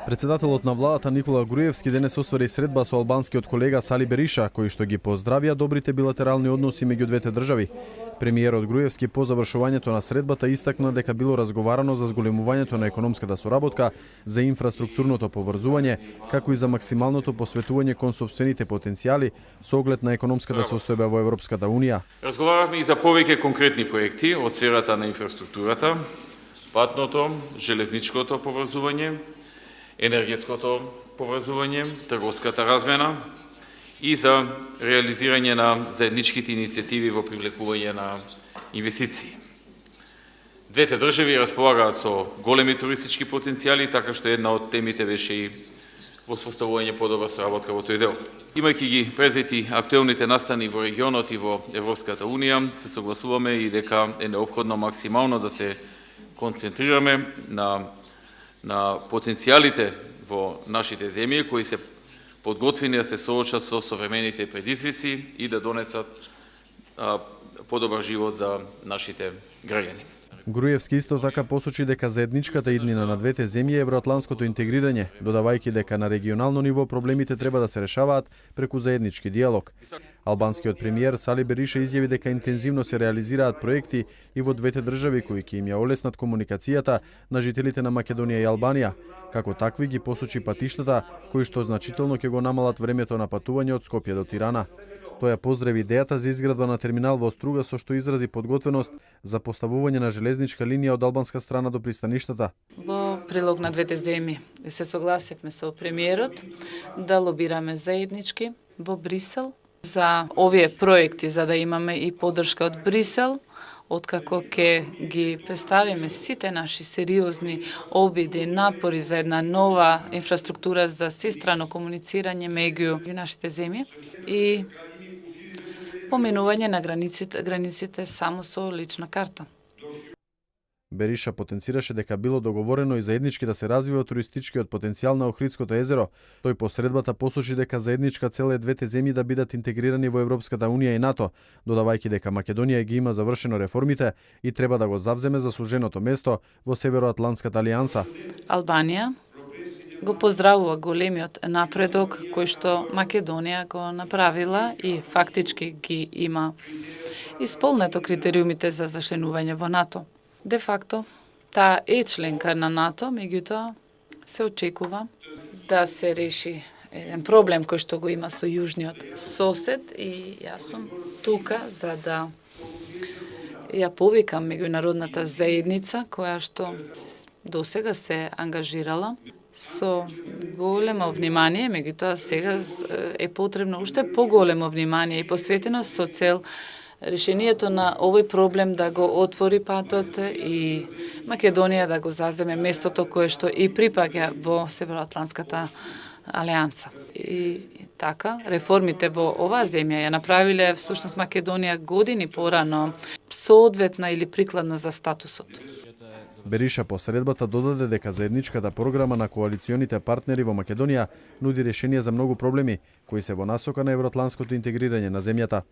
Председателот на владата Никола Груевски денес оствари средба со албанскиот колега Сали Бериша, кој што ги поздравија добрите билатерални односи меѓу двете држави. Премиерот Груевски по завршувањето на средбата истакна дека било разговарано за зголемувањето на економската соработка, за инфраструктурното поврзување, како и за максималното посветување кон сопствените потенцијали со оглед на економската состојба во Европската унија. Разговаравме и за повеќе конкретни проекти од сферата на инфраструктурата, патното, железничкото поврзување, енергетското поврзување, трговската размена и за реализирање на заедничките иницијативи во привлекување на инвестиции. Двете држави располагаат со големи туристички потенцијали, така што една од темите беше и воспоставување подобра соработка во тој дел. Имајќи ги предвид и актуелните настани во регионот и во Европската унија, се согласуваме и дека е неопходно максимално да се концентрираме на потенцијалите во нашите земји, кои се подготвени да се соочат со современите предизвици и да донесат подобар живот за нашите граѓани. Груевски исто така посочи дека заедничката иднина на двете земји е евроатланското интегрирање, додавајќи дека на регионално ниво проблемите треба да се решаваат преку заеднички диалог. Албанскиот премиер Сали Бериша изјави дека интензивно се реализираат проекти и во двете држави кои ќе им ја олеснат комуникацијата на жителите на Македонија и Албанија. Како такви ги посочи патиштата кои што значително ќе го намалат времето на патување од Скопје до Тирана. Тој ја поздрави идејата за изградба на терминал во Струга, со што изрази подготвеност за поставување на железничка линија од албанска страна до пристаништата. Во прилог на двете земји се согласивме со премиерот да лобираме заеднички во Брисел за овие проекти, за да имаме и поддршка од Брисел, откако ќе ги представиме сите наши сериозни обиди, напори за една нова инфраструктура за сестрано комуницирање меѓу нашите земји и поминување на границите само со лична карта. Бериша потенцираше дека било договорено и заеднички да се развива туристичкиот потенцијал на Охридското езеро. Тој по средбата посочи дека заедничка цел е двете земји да бидат интегрирани во Европската унија и НАТО, додавајќи дека Македонија ги има завршено реформите и треба да го завземе заслуженото место во Североатлантската алијанса. Албанија го поздравува големиот напредок кој што Македонија го направила и фактички ги има исполнето критериумите за зачленување во НАТО. Де факто, таа е членка на НАТО, меѓутоа се очекува да се реши еден проблем кој што го има со јужниот сосед и јас сум тука за да ја повикам меѓународната заедница која што досега се ангажирала со големо внимание, меѓутоа сега е потребно уште поголемо внимание и посветено со цел решението на овој проблем да го отвори патот и Македонија да го заземе местото кое што и припаѓа во Североатлантската алијанса. И така, реформите во оваа земја ја направиле всушност Македонија години порано соодветна или прикладна за статусот. Бериша по средбата додаде дека заедничката програма на коалиционите партнери во Македонија нуди решение за многу проблеми кои се во насока на евроатлантското интегрирање на земјата.